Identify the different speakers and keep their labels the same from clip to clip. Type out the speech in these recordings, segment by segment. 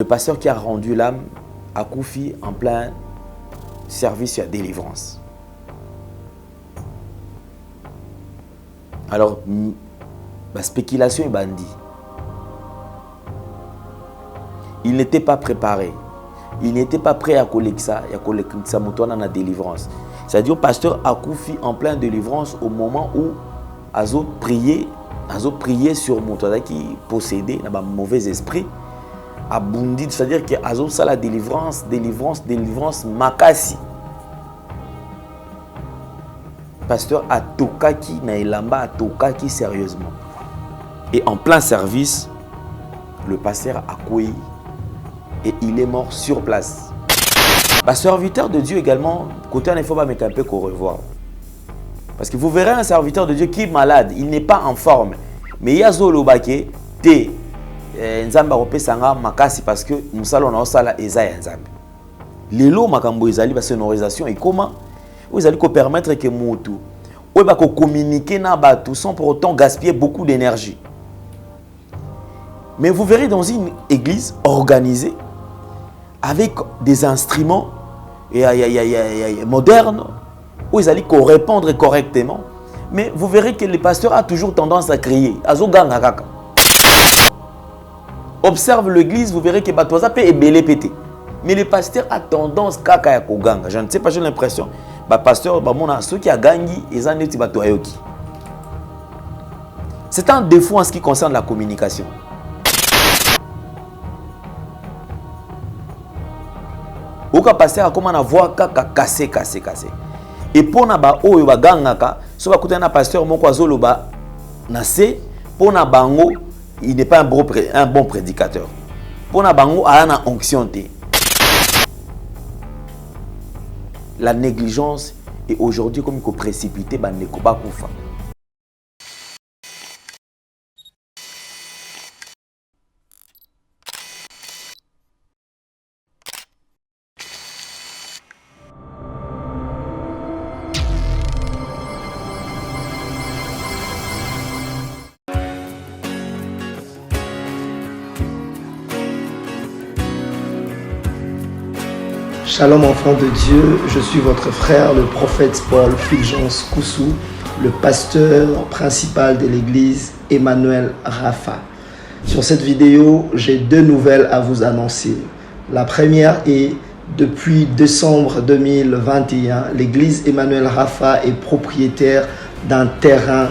Speaker 1: Le pasteur qui a rendu l'âme à Koufi en plein service à délivrance. Alors, la spéculation est bandit. Il n'était pas préparé. Il n'était pas prêt à collecter ça, à la délivrance. C'est-à-dire, le pasteur a Koufi en plein délivrance au moment où Azo priait sur Moutouana qui possédait un mauvais esprit. Abundi, c'est-à-dire que Azo ça la délivrance makasi. Pasteur a tokaki na elamba a tokaki sérieusement. Et en plein service, le pasteur a couillé et il est mort sur place. Le serviteur de Dieu également, côté il faut pas mettre un peu qu'au revoir. Parce que vous verrez un serviteur de Dieu qui est malade, il n'est pas en forme. Mais il y a Zolobake, T. Nzamba opesanga makasi parce que musalo na osala eza ya nzambe. Lelo makambo ezali ba sonorisation et comment vous allez permettre que mutu ou ba ko communiquer na batu sans pour autant gaspiller beaucoup d'énergie. Mais vous verrez dans une église organisée avec des instruments modernes où ils allaient répondre correctement. Mais vous verrez que le pasteur a toujours tendance à crier azoganga kaka. Observe l'église, vous verrez que Batoza peut ébélé pété. Mais le pasteur a tendance kaka ya koganga. Je ne sais pas, j'ai l'impression. Pasteur, ceux qui a gagné, ils ont été batoyoki. C'est un défaut en ce qui concerne la communication. Oka pasteur a comment avoir kaka cassé. Et pour na ba oyo ba gangaka, so ba kutana pasteur moko azoloba na se pour na bango. Il n'est pas un bon prédicateur. Pour na bango a na onction. La négligence est aujourd'hui comme il précipité ba neko ba kufa.
Speaker 2: Shalom enfants de Dieu, je suis votre frère, le prophète Paul Fulgence Koussou, le pasteur principal de l'église Emmanuel Rapha. Sur cette vidéo, j'ai deux nouvelles à vous annoncer. La première est, depuis décembre 2021, l'église Emmanuel Rapha est propriétaire d'un terrain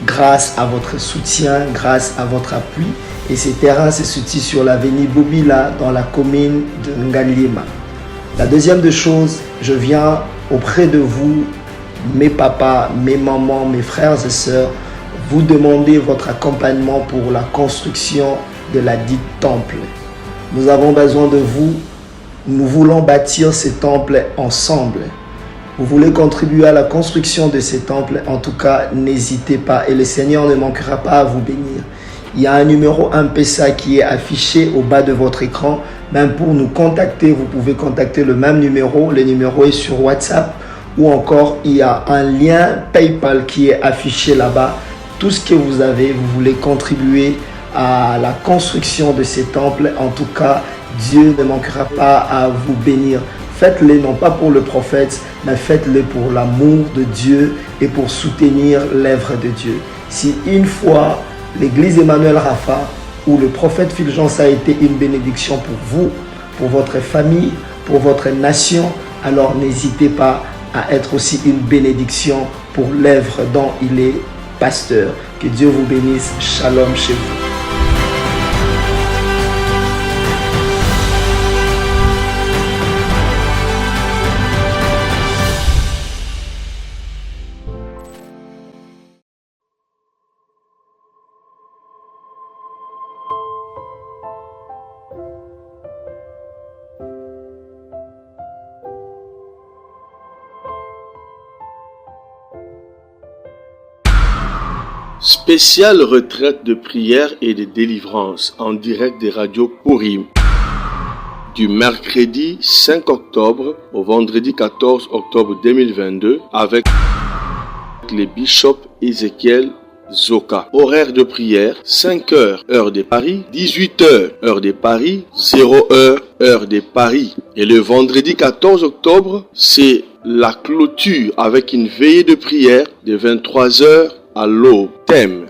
Speaker 2: grâce à votre soutien, grâce à votre appui. Et ce terrain se situe sur l'avenue Bobila dans la commune de Ngaliema. La deuxième des choses, je viens auprès de vous, mes papas, mes mamans, mes frères et sœurs, vous demander votre accompagnement pour la construction de la dite temple. Nous avons besoin de vous. Nous voulons bâtir ce temple ensemble. Vous voulez contribuer à la construction de ce temple, en tout cas, n'hésitez pas et le Seigneur ne manquera pas à vous bénir. Il y a un numéro M-Pesa qui est affiché au bas de votre écran. Même pour nous contacter, vous pouvez contacter le même numéro. Le numéro est sur WhatsApp ou encore il y a un lien PayPal qui est affiché là-bas. Tout ce que vous avez, vous voulez contribuer à la construction de ces temples. En tout cas, Dieu ne manquera pas à vous bénir. Faites-le non pas pour le prophète, mais faites-le pour l'amour de Dieu et pour soutenir l'œuvre de Dieu. Si une fois l'église Emmanuel Rapha où le prophète Fulgence a été une bénédiction pour vous, pour votre famille, pour votre nation, alors n'hésitez pas à être aussi une bénédiction pour l'œuvre dont il est pasteur. Que Dieu vous bénisse. Shalom chez vous.
Speaker 3: Spéciale retraite de prière et de délivrance en direct des radios Purim. Du mercredi 5 octobre au vendredi 14 octobre 2022 avec les bishops Ézéchiel Zoka. Horaire de prière, 5 heures, heure de Paris, 18 heures, heure de Paris, 0 heure, heure de Paris. Et le vendredi 14 octobre, c'est la clôture avec une veillée de prière de 23 heures à l'aube. Thème: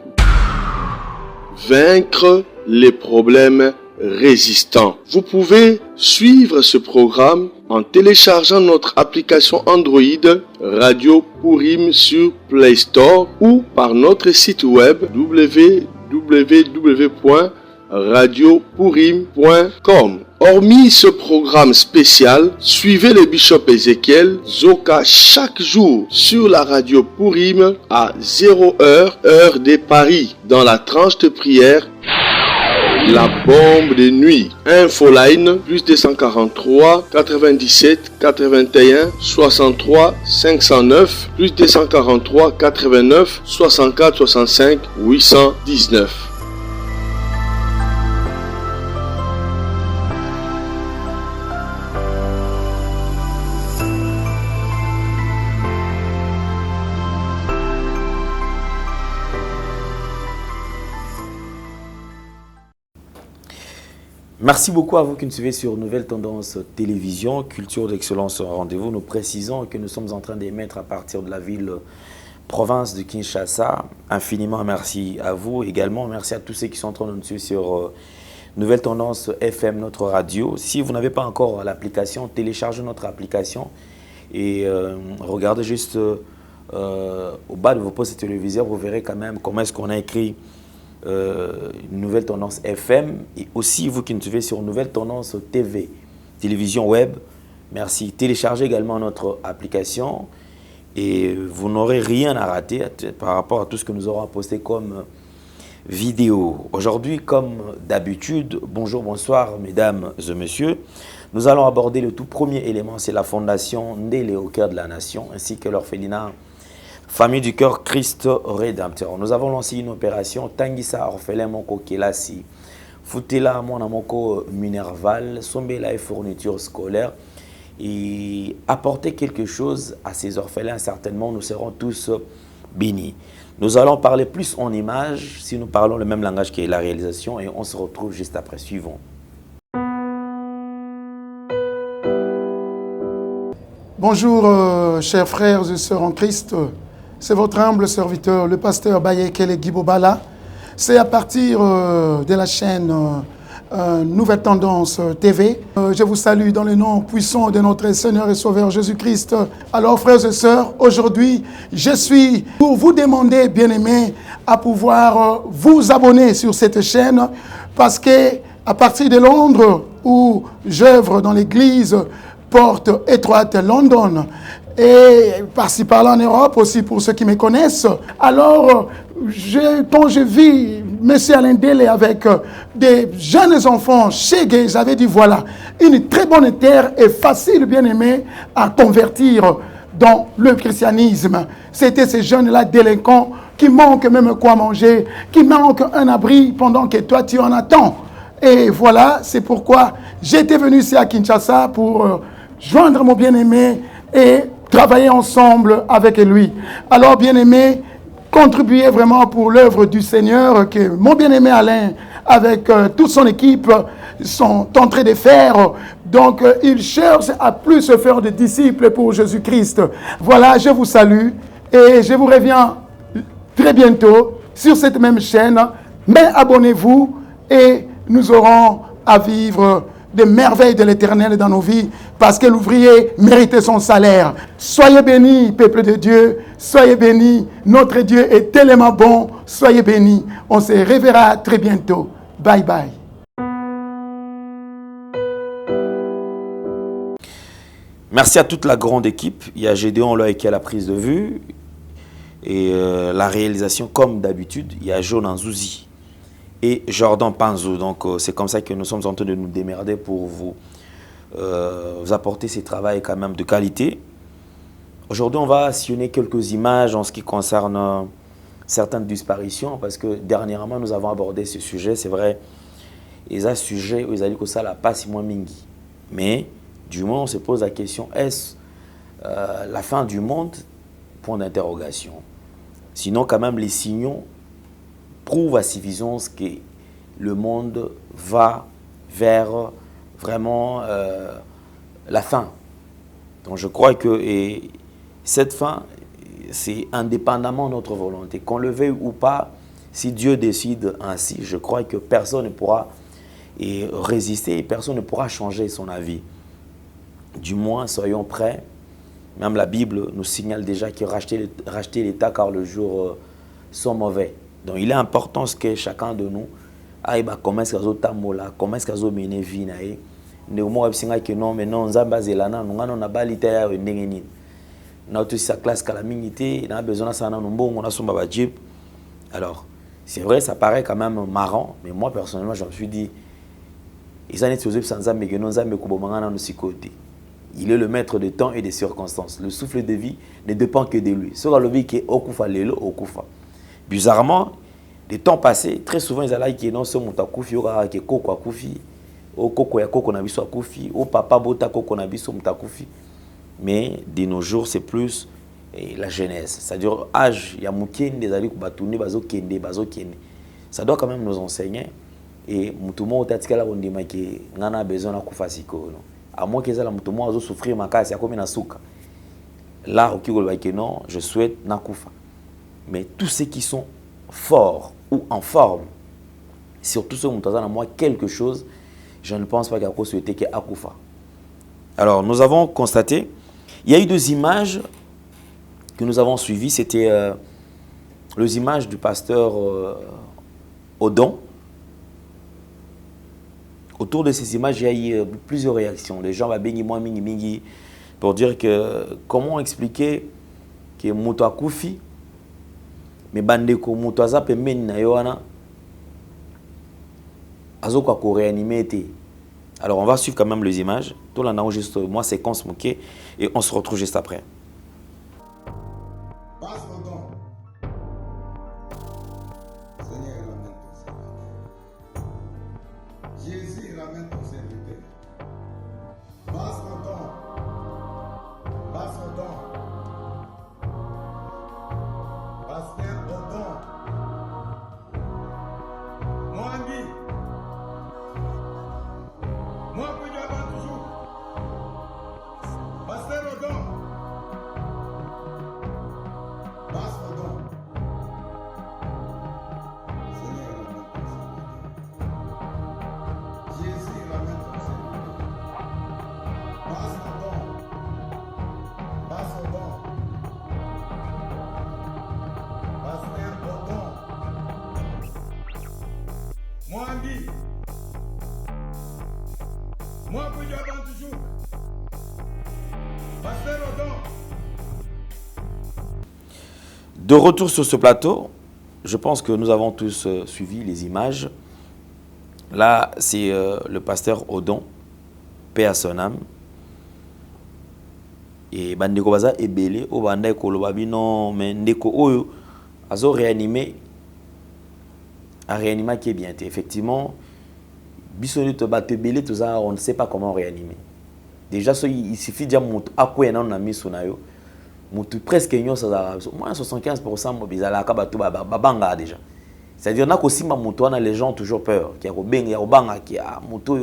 Speaker 3: vaincre les problèmes résistants. Vous pouvez suivre ce programme en téléchargeant notre application Android Radio Purim sur Play Store ou par notre site web www.radiopurim.com. Hormis ce programme spécial, suivez le bishop Ézéchiel Zoka chaque jour sur la radio Purim à 0 heure, heure de Paris, dans la tranche de prière La bombe de nuit. Infoline plus 243 97 81 63 509 plus 243 89 64 65 819.
Speaker 1: Merci beaucoup à vous qui nous suivez sur Nouvelle Tendance Télévision, Culture d'Excellence au rendez-vous. Nous précisons que nous sommes en train d'émettre à partir de la ville province de Kinshasa. Infiniment merci à vous également. Merci à tous ceux qui sont en train de nous suivre sur Nouvelle Tendance FM, notre radio. Si vous n'avez pas encore l'application, téléchargez notre application et regardez juste au bas de vos postes téléviseurs, vous verrez quand même comment est-ce qu'on a écrit Nouvelle Tendance FM, et aussi vous qui nous suivez sur Nouvelle Tendance TV, télévision web. Merci. Téléchargez également notre application et vous n'aurez rien à rater par rapport à tout ce que nous aurons posté comme vidéo. Aujourd'hui, comme d'habitude, bonjour, bonsoir mesdames et messieurs, nous allons aborder le tout premier élément, c'est la fondation Ndélé au cœur de la nation, ainsi que l'orphelinat Famille du cœur Christ Rédempteur. Nous avons lancé une opération Tangisa orphelin moko kelasi, Futela mwana moko minerval, sombela et fourniture scolaire, et apporter quelque chose à ces orphelins. Certainement, nous serons tous bénis. Nous allons parler plus en images, si nous parlons le même langage que la réalisation, et on se retrouve juste après. Suivons.
Speaker 4: Bonjour, chers frères et sœurs en Christ. C'est votre humble serviteur, le pasteur Bayekele Guibobala. C'est à partir de la chaîne Nouvelle Tendance TV. Je vous salue dans le nom puissant de notre Seigneur et Sauveur Jésus-Christ. Alors, frères et sœurs, aujourd'hui, je suis pour vous demander, bien-aimés, à pouvoir vous abonner sur cette chaîne, parce que à partir de Londres, où j'œuvre dans l'église Porte Étroite London, et par-ci par-là en Europe aussi, pour ceux qui me connaissent. Alors, quand je vis M. Alain Ndélé avec des jeunes enfants chez Gay, j'avais dit voilà, une très bonne terre et facile, bien aimé, à convertir dans le christianisme. C'était ces jeunes-là délinquants qui manquent même quoi manger, qui manquent un abri pendant que toi tu en attends. Et voilà, c'est pourquoi j'étais venu ici à Kinshasa pour joindre mon bien-aimé et travailler ensemble avec lui. Alors, bien-aimé, contribuez vraiment pour l'œuvre du Seigneur que mon bien-aimé Alain, avec toute son équipe, sont en train de faire. Donc, il cherche à plus se faire de disciples pour Jésus-Christ. Voilà, je vous salue et je vous reviens très bientôt sur cette même chaîne. Mais abonnez-vous et nous aurons à vivre des merveilles de l'Éternel dans nos vies, parce que l'ouvrier mérite son salaire. Soyez bénis, peuple de Dieu, soyez bénis. Notre Dieu est tellement bon, soyez bénis. On se reverra très bientôt. Bye bye.
Speaker 1: Merci à toute la grande équipe. Il y a Gédéon là qui a la prise de vue et la réalisation comme d'habitude. Il y a Jonan Zouzi et Jordan Panzo. Donc c'est comme ça que nous sommes en train de nous démerder pour vous apporter ces travaux quand même de qualité. Aujourd'hui, on va sillonner quelques images en ce qui concerne certaines disparitions, parce que dernièrement, nous avons abordé ce sujet. C'est vrai, ils ont un sujet où ils ont dit que ça n'a pas si moins mingi. Mais du moins, on se pose la question, est-ce la fin du monde? Point d'interrogation. Sinon, quand même, les signaux prouve à suffisance que le monde va vers vraiment la fin. Donc je crois que cette fin, c'est indépendamment de notre volonté. Qu'on le veuille ou pas, si Dieu décide ainsi, je crois que personne ne pourra résister et personne ne pourra changer son avis. Du moins, soyons prêts. Même la Bible nous signale déjà que racheter l'État car le jour sont mauvais. Donc il est important que chacun de nous aille comment est-ce qu'il tamola, comment est-ce qu'il mener vie nae. Ne moi singa que non mais non nzamba zelana ngano na balita ya ndenge nini. Na auto sa classe calamité, na besoin ça na mbongo na somba ba jeep. Alors, c'est vrai ça paraît quand même marrant, mais moi personnellement je me suis dit ils en étaient aux sans nzambe que non nzambe ko bomanga na sikote. Il est le maître des temps et des circonstances. Le souffle de vie ne dépend que de lui. Ce que qui est okufa lelo okufa. Bizarrement, des temps passés, très souvent ils allaient qui non ce mutakufi ora ke koko akufi, o koko ya koko na biso akufi, o papa bota koko na biso mutakufi. Mais de nos jours, c'est plus la jeunesse. C'est-à-dire âge ya mukende des ali ko batuni bazo kende. Ça doit quand même nous enseigner et mutumo otatika la bondima ke ngana besoin na kufa siko non. À moins qu'ils aient la mouton à souffrir ma casse, il y a comme une souka. Là, non, je souhaite Nakoufa. Mais tous ceux qui sont forts ou en forme, surtout ceux qui ont à moi quelque chose, je ne pense pas qu'il y a quoi souhaiter qu'il y ait Akoufa. Alors, nous avons constaté, il y a eu deux images que nous avons suivies. C'était les images du pasteur Odon. Autour de ces images, il y a eu plusieurs réactions. Les gens vont mingi pour dire que comment expliquer que Mouto Akoufi, mais Bandeko Mouto Azape Men na Yohana, Azoko ko réanimé. Alors on va suivre quand même les images. Tout là, on juste moi séquence moquée et on se retrouve juste après. De retour sur ce plateau, je pense que nous avons tous suivi les images. Là, c'est le pasteur Odon, paix à son âme. Et Bandeko Baza est belé, au Banda Kolobabi, non, mais Ndeko Oyo, Azo réanimé, a réanimé qui est bien. Effectivement, Bissoni te batte belé, tout ça, on ne sait pas comment réanimer. Déjà, il suffit de dire à quoi on a mis son ayo. Presque moins 75% mobile babanga déjà. C'est-à-dire na kosimba muto na les gens ont toujours peur qui a benga ya obanga qui a muto,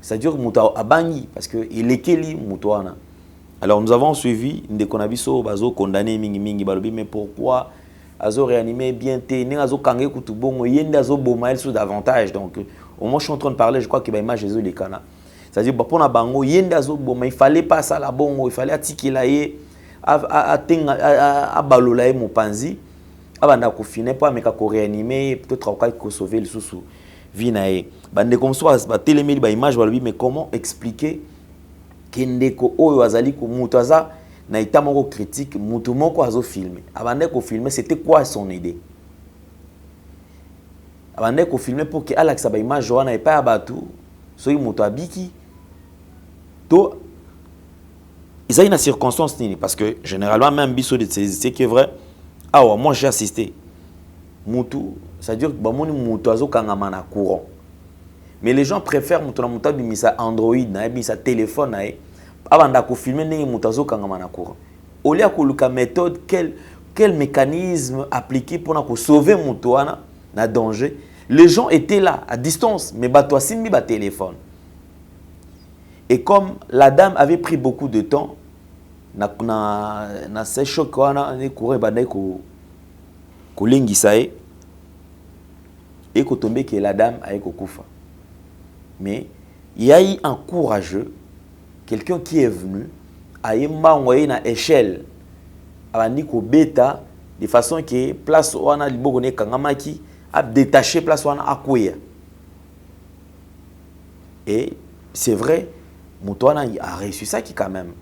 Speaker 1: c'est-à-dire muto abangi parce que il est keli muto na. Alors nous avons suivi ndeko na biso bazo condamné mingi balobi mais pourquoi azo réanimé bien té ne azo kangé kutu bongo yende azo boma sous davantage. Donc au moment je suis en train de parler, je crois que ba image Jésus les kana. C'est-à-dire pour na bango yende azo boma, il fallait pas ça la bongo, il fallait atikila ye à balolaye mopanzi abanda ko fine pas mais ko réanimer peut-être ko sauver le sous vinae bande comme ça ba télémeli ba image balobi mais comment expliquer kendeko oyo azali ko mutaza na itamoko critique mutu moko azo filmer abande ko filmer c'était quoi son idée abande ko filmer pour que Alex ba image wana et pas abatu so mutu abiki to. Il y a une circonstance parce que généralement même biso de c'est qui est vrai. Ah ouais, moi j'ai assisté. Moutou, c'est-à-dire que bamoni moutou azo kangama na courant. Mais les gens préfèrent moutou na moutou bimisa Android na bimisa téléphone na abanda ko filmer ndenge moutou azo kangama na courant. Au lieu ko luka méthode quel mécanisme appliquer pour na ko sauver moutou wana na danger. Les gens étaient là, à distance, mais bato asimbi ba téléphone. Et comme la dame avait pris beaucoup de temps, na ces chocs wana ne courir bandai ko lengisa et ko tomber que la dame a kufa. Mais il y a eu un courageux, quelqu'un qui est venu à envoyer na échelle abandi ko beta de façon que place wana liboko ne kangamaki a détaché place wana akoya. Et c'est vrai, Moutouana a réussi ça qui quand même.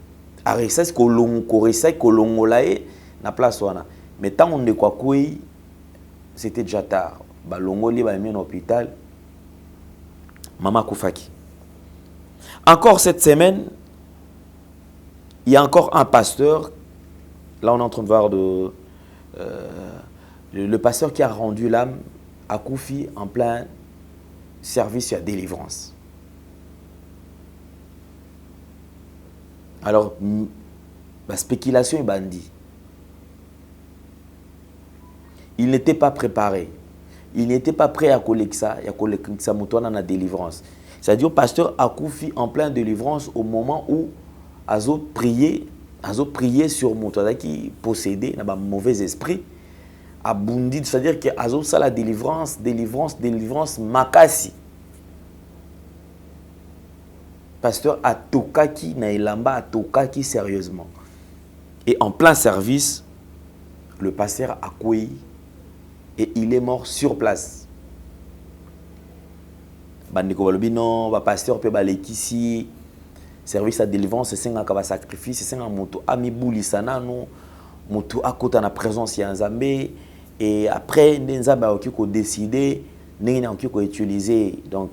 Speaker 1: A réussi ça kolongolae na place wana. Mais tant on ne quoi kouy, c'était déjà tard. Balongoli ba mis en hôpital. Maman Koufaki. Encore cette semaine, il y a encore un pasteur. Là, on est en train de voir le pasteur qui a rendu l'âme à Koufi en plein service à délivrance. Alors, la spéculation est bandit. Il n'était pas préparé. Il n'était pas prêt à collecter ça, dans la délivrance. C'est-à-dire, le pasteur a Koufi en pleine délivrance au moment où Azo priait sur Moutouana qui possédait un mauvais esprit. Abundi, c'est-à-dire que Azo ça la délivrance makasi. Pasteur a tokaki na elamba a tokaki sérieusement. Et en plein service, le pasteur a couillé et il est mort sur place. Bandiko balobi non, ba pasteur pe balekisi service à délivrance c'est un sacrifice, c'est un moto amiboulisana no moto akota na présence ya Nzambe et après Nzambe a ko décider ndenge na ko utiliser donc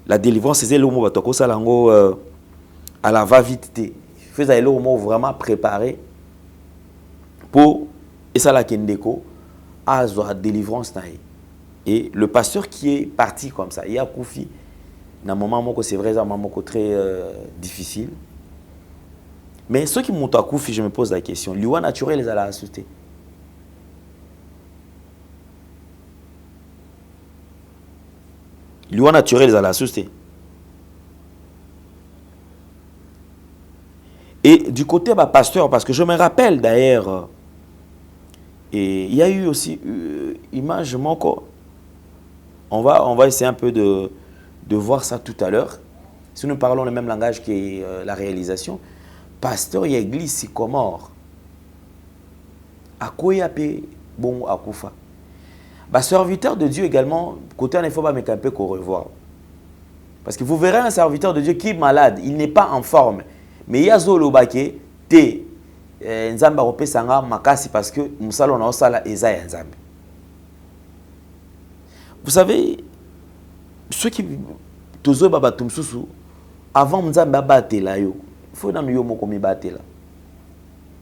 Speaker 1: la délivrance c'est le mot batoko salango à la va vite té faisait le mot vraiment préparé pour et ça la kendeko à la délivrance na et le pasteur qui est parti comme ça il y a Koufi dans un moment c'est vrai un moment très difficile mais ceux qui montent à Koufi je me pose la question loi naturelle les a la assisté loi naturelle les a la assisté et du côté bah, pasteur parce que je me rappelle d'ailleurs et il y a eu aussi image moko on va essayer un peu de voir ça tout à l'heure. Si nous parlons le même langage que la réalisation, pasteur y a église Sycomore. À quoi y a bon à Koufa. Bah, serviteur de Dieu également, côté un faut pas me camper qu'on revoit. Parce que vous verrez un serviteur de Dieu qui est malade, il n'est pas en forme. Mais il y a Zolo Baké, T. Nzamba Rope Sanga Makasi parce que Moussalo na Osala Eza Nzambe. Vous savez, ceux qui tozo baba tumsusu avant Nzamba batela yo, faut dans yo moko mi batela.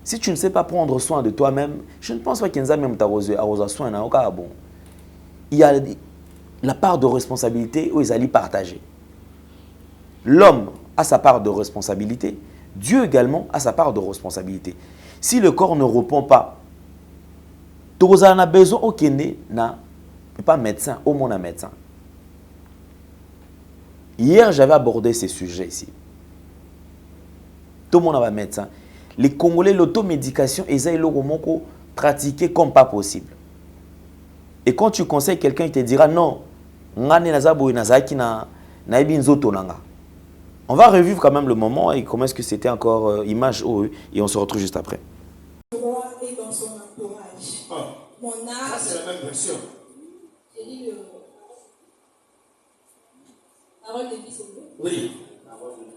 Speaker 1: Si tu ne sais pas prendre soin de toi-même, je ne pense pas que Nzamba même ta soin na oka bon. Il y a la part de responsabilité où ils allaient partager. L'homme a sa part de responsabilité, Dieu également a sa part de responsabilité. Si le corps ne répond pas, tu as besoin au Kenya na pas médecin, au moins un médecin. Hier, j'avais abordé ces sujets ici. Tout le monde a un médecin. Les Congolais, l'automédication, ils ont pratiqué comme pas possible. Et quand tu conseilles quelqu'un, il te dira non, on va revivre quand même le moment et comment est-ce que c'était encore image et on se retrouve juste après.
Speaker 5: Le roi est dans son entourage. Mon âme. Ça, c'est la même version. J'ai dit le. Parole de vie, c'est vous? Oui. Parole de vie.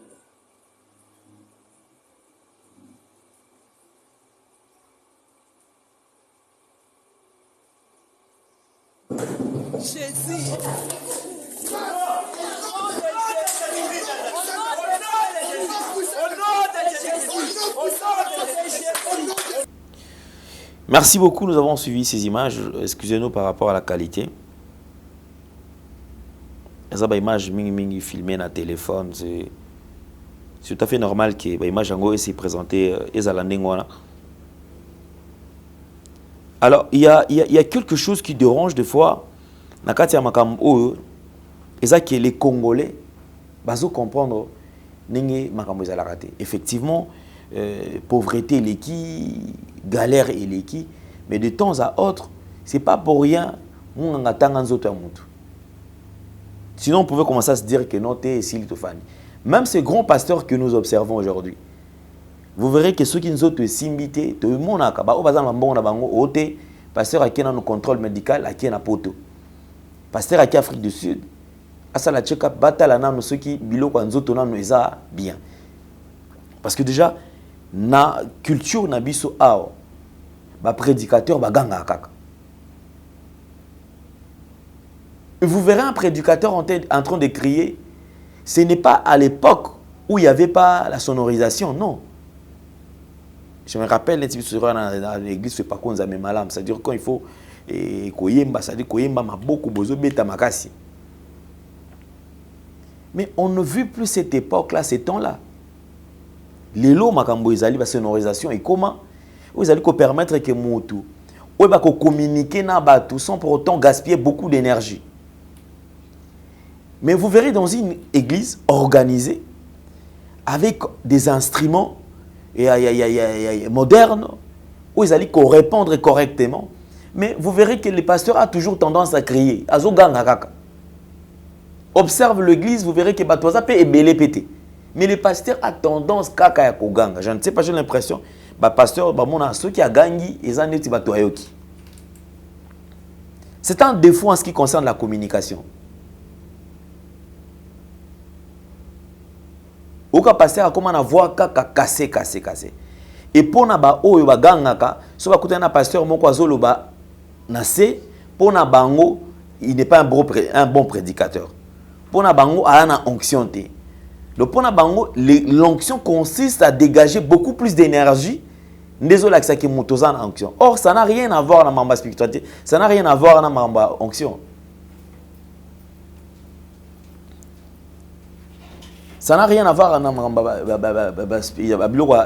Speaker 5: Jésus.
Speaker 1: Merci beaucoup, nous avons suivi ces images. Excusez-nous par rapport à la qualité. Les images filmées dans le téléphone, c'est tout à fait normal que les images soient présentées. Alors, il y a quelque chose qui dérange des fois. nakati ya makambo oyo eza que les Congolais bazo comprendre ninge makambo ezalaka te. Effectivement, pauvreté eleki, galère eleki, mais de temps à autre, c'est pas pour rien munganga tanga nzoto ya mutu. Sinon on pouvait commencer à se dire que non t'es ici Tofani. Même ces grands pasteurs que nous observons aujourd'hui, vous verrez que ceux qui nous ont simbité, tout le monde a ba o bazana mbongo na bango ote pasteur qui na no contrôle médical qui na poto. Pasteur qui Afrique du Sud, asala check-up batala na ceux qui biloko nzoto na no eza bien. Parce que déjà na culture na biso ao ba prédicateur ba ganga kaka. Et vous verrez un prédicateur en train de crier. Ce n'est pas à l'époque où il n'y avait pas la sonorisation, non. Je me rappelle, dans l'église, c'est pas qu'on a même malam. C'est-à-dire quand il faut koyemba, c'est-à-dire koyemba ma beaucoup bozo beta makasi. Mais on ne vit plus cette époque-là, ces temps-là. Les lots makambo izali la sonorisation et comment vous allez permettre que mutu ou ba ko communiquer na batu sans pour autant gaspiller beaucoup d'énergie. Mais vous verrez dans une église organisée avec des instruments modernes où ils allaient répondre correctement. Mais vous verrez que le pasteur a toujours tendance à crier. Observe l'église, vous verrez que Batoza peut ébélé pété. Mais le pasteur a tendance kaka ya koganga. Je ne sais pas, j'ai l'impression que le pasteur, ceux qui a gagné, ils ont été batoyoki. C'est un défaut en ce qui concerne la communication. Oka pasteur a comment avoir kaka cassé. Et pour na ba oyo ba gangaka, so ba kutana pasteur moko azoloba na se pour na bango, il n'est pas un bon prédicateur. Pour na bango a na onction té. Donc pour na bango l'onction consiste à dégager beaucoup plus d'énergie désolé que ça qui motoza na onction. Or ça n'a rien à voir na mamba spiritualité, ça n'a rien à voir na mamba onction. Ça n'a rien à voir avec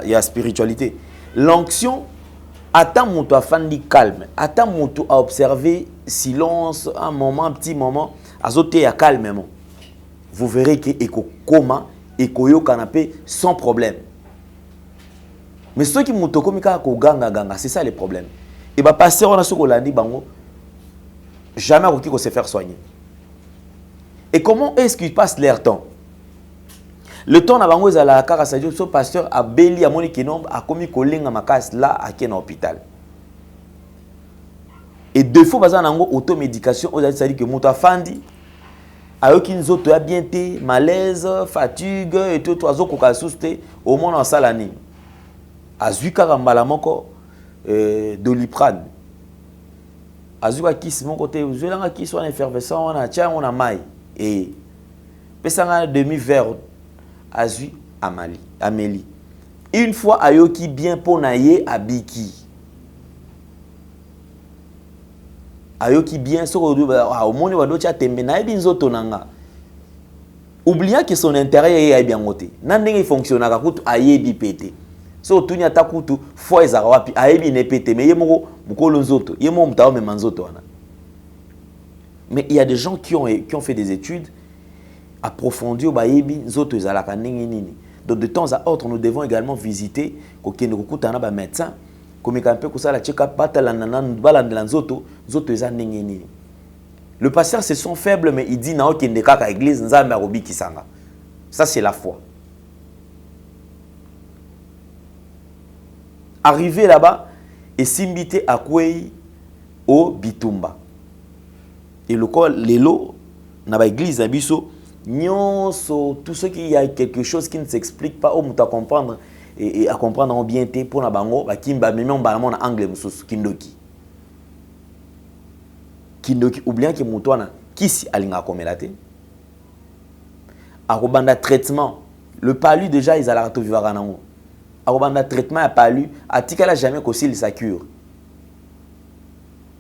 Speaker 1: la spiritualité. L'onction, attends mon to afandi calme, attends mon to à observer silence, un moment, un petit moment, azoter à calmement. Vous verrez que eko koma, eko yo canapé sans problème. Mais ceux qui m'ont tokomi ko ganga, c'est ça le problème. Et bah passer on a ce qu'on l'a dit bango, jamais qu'on se faire soigner. Et comment est-ce qu'ils passent leur temps? Le temps na bango ezala kaka ça dit so pasteur a beli a moni kinombe a komi kolenga makas là à ken hôpital. Et deux fois baza nango automédication on a dit que moto afandi ayoki nzoto ya bien té malaise fatigue et tout oiseau ko kasuste au monde en salani. Azui kaka mbala moko Doliprane. Azui ka kisi moko te uzolanga kisi wana effervescent wana tia on a mai et pesanga demi verre Azui Amélie. Une fois ayoki bien ponaye abiki. Ayoki bien so au monde wado tia tembe na ebinzo tonanga. Oubliant que son intérêt est bien ngoté. Na ndenge fonctionne ka kutu ayebi pété. So tunya takutu fois ezaka wapi ayebi ne pété mais yemoko mukolo nzoto. Yemo mutawo me manzoto wana. Mais il y a des gens qui ont fait des études approfondir bayebi nzoto ezalaka ndenge nini. Donc de temps à autre nous devons également visiter kokende kokutana ba médecin komeka mpe kosala check-up batalana balandela nzoto eza ndenge nini. Le pasteur se sent faible mais il dit na okende kaka église nzambe akobikisanga. Ça c'est la foi. Arrivé là-bas et simbité akwei au bitumba. Et le col lelo na ba église na biso nyonso, tout ce qu'il y a quelque chose qui ne s'explique pas, on à comprendre et à comprendre en bien té pour na bango, ba kimba même on ba na anglais mususu kindoki. Kindoki oubliant que mutwana kisi alinga komelate. Arobanda traitement, le palu déjà ils allaient tout vivre nango. Arobanda traitement à palu, atikala jamais qu'aussi sa cure.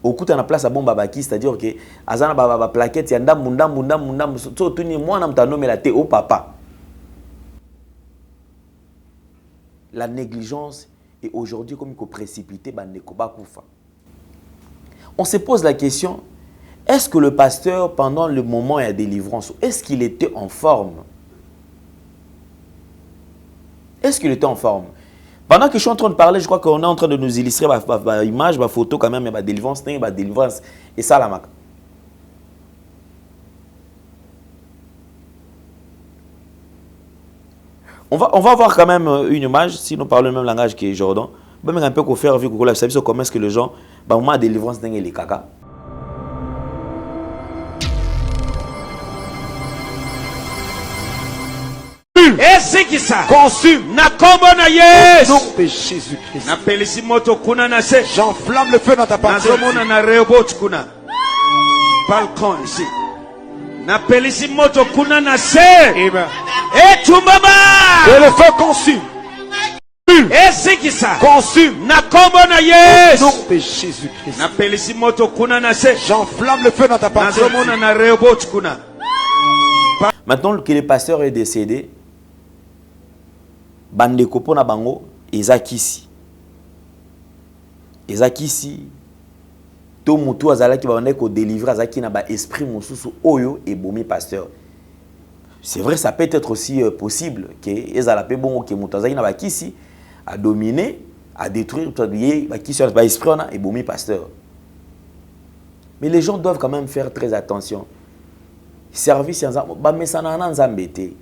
Speaker 1: Au coup na place à bomba baki, c'est-à-dire que azana ba plaquette ya ndambu so tuni mwana mtanomela te au papa. La négligence est aujourd'hui comme précipité bandeko bakufa. On se pose la question, Est-ce que le pasteur, pendant le moment de la délivrance, est-ce qu'il était en forme? Est-ce qu'il était en forme? Pendant que je suis en train de parler, je crois qu'on est en train de nous illustrer ma image, ma photo quand même, ma délivrance, et ça la marque. On va voir quand même une image, si nous parlons le même langage que Jordan. On va un peu faire vu que savez comment est-ce que les gens, au moment de délivrance, c'est les caca.
Speaker 6: Et c'est qui ça? Consume. Na kombo na Yesu.
Speaker 2: Nom de Jésus-Christ.
Speaker 6: Na pelisi moto kuna na se.
Speaker 2: J'enflamme le feu dans ta partie.
Speaker 6: Na zomona na reobot kuna. Balcon ici. Na pelisi moto kuna na se.
Speaker 2: Amen.
Speaker 6: Et tu baba.
Speaker 2: Et le feu consume.
Speaker 6: Et c'est qui ça?
Speaker 2: Consume.
Speaker 6: Na kombo na Yesu.
Speaker 2: Nom de Jésus-Christ.
Speaker 6: Na pelisi moto kuna na se.
Speaker 2: J'enflamme le feu dans ta
Speaker 6: Na
Speaker 2: partie.
Speaker 6: zomona na reobot kuna.
Speaker 1: Maintenant que le pasteur est décédé, bandeko pona bango ezakisi to mutu azalaki ba ko délivrer azaki na ba esprit mosusu oyo et bomi pasteur. C'est vrai, ça peut être aussi possible que ezala pe bongo ke mutu azaki na ba kisi à dominer, à détruire tout ba kisi ba esprit on a et bomi pasteur. Mais les gens doivent quand même faire très attention. Service ba mesana na nzambete.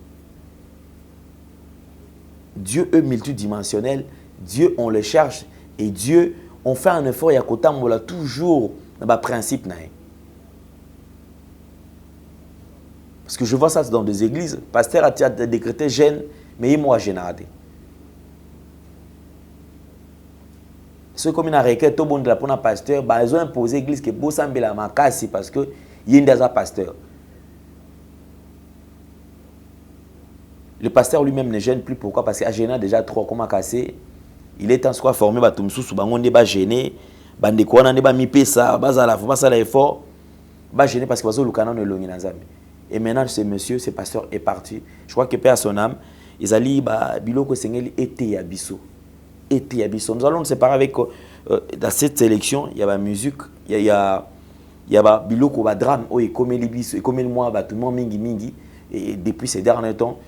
Speaker 1: Dieu est multidimensionnel, Dieu on le cherche et Dieu on fait un effort, il y a toujours dans principe. Parce que je vois ça dans des églises, pasteur a décrété jeûne, mais il m'a gêné. C'est comme une requête au bon de la pour un pasteur, ils ont imposé l'église que Bossambé la makasi parce que il y a un pasteur. Le pasteur lui-même ne gêne plus. Pourquoi? Parce qu'il a gêné déjà trop. Comment casser? Il est en soi formé. Il est gêné. Il est effort. Il gêné parce que et maintenant, ce monsieur, ce pasteur est parti. Je crois que Père à son âme, ils allaient biloko sengeli été yabiso. Été yabiso. Nous allons nous séparer avec dans cette sélection. Il y a la musique, il y a biloko ba drame. Oh, et comme les biso, et comme le mois, tout le monde mingi. Et depuis ces derniers temps.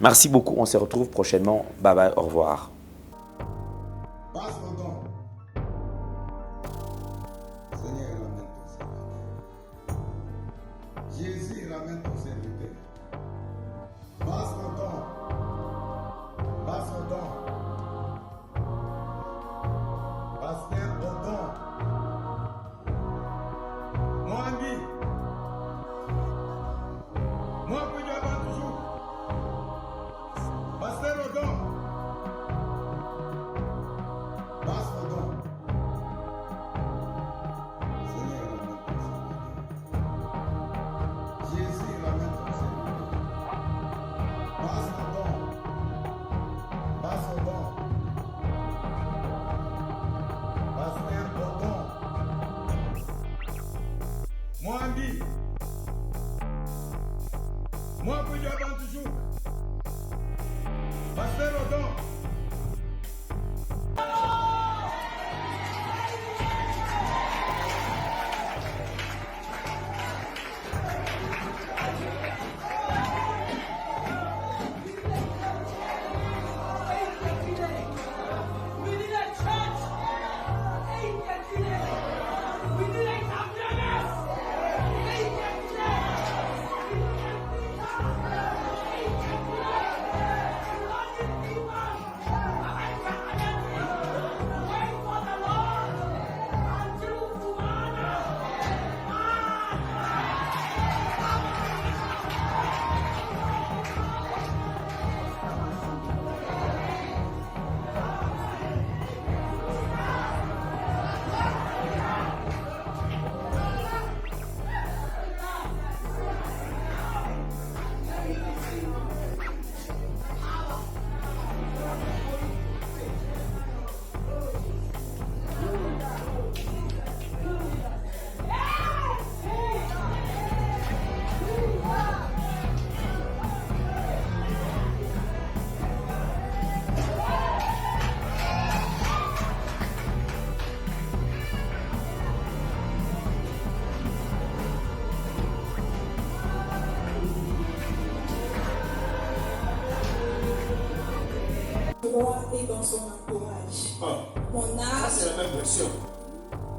Speaker 1: Merci beaucoup, on se retrouve prochainement. Bye bye, au revoir.
Speaker 7: Jésus ramène ton serviteur. Passe ton temps. Passe ton temps. Pasteur Odon. Moi, ami. Moi, puis je vais toujours. Pasteur Odon. Passe Odon. Seigneur, ramène ton serviteur. Jésus ramène ton serviteur. Passe Odon. Passe Odon. Pasteur Odon. Moi, ami. Moi, puis je vais toujours. Pasteur Odon.
Speaker 5: dans son entourage.
Speaker 7: Ah,
Speaker 5: Mon
Speaker 7: ça
Speaker 5: âge,
Speaker 7: c'est la même version.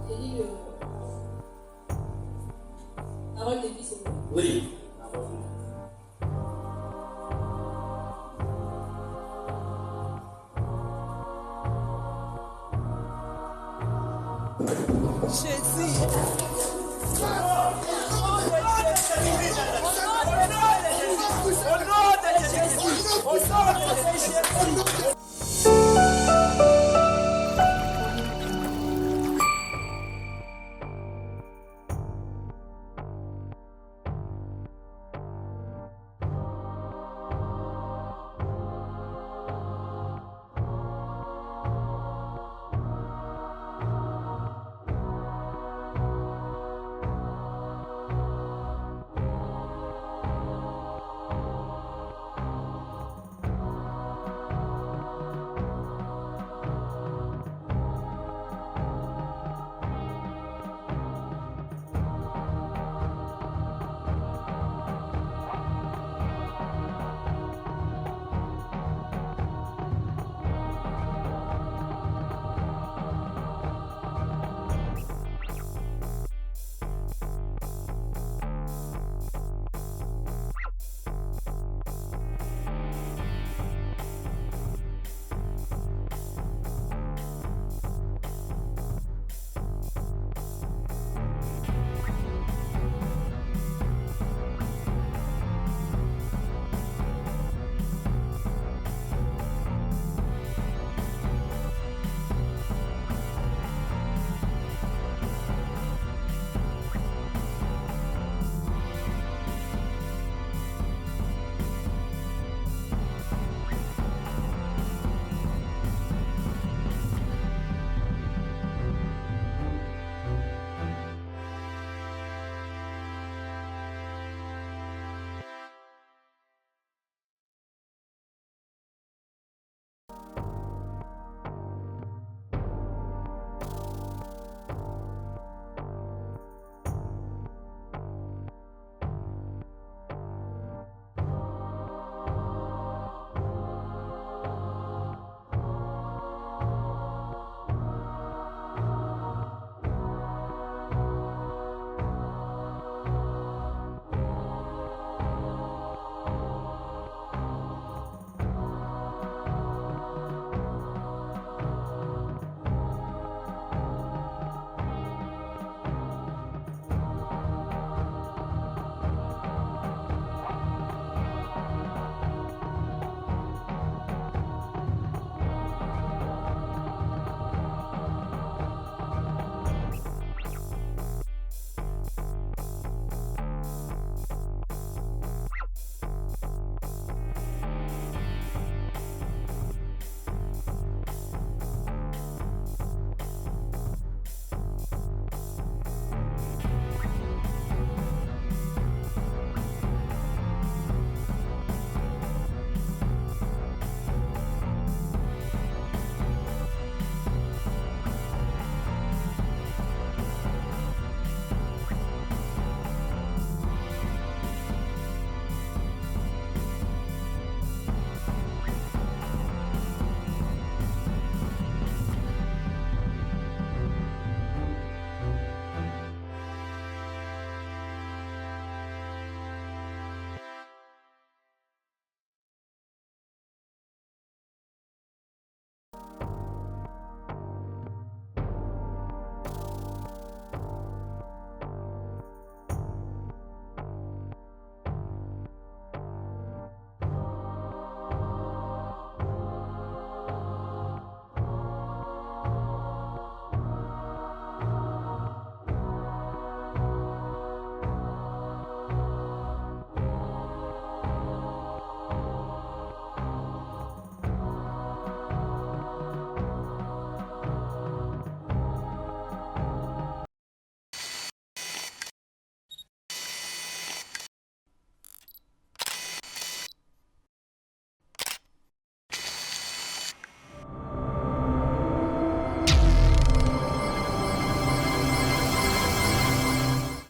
Speaker 5: j'ai dit parole de vie, c'est bon.
Speaker 7: Oui.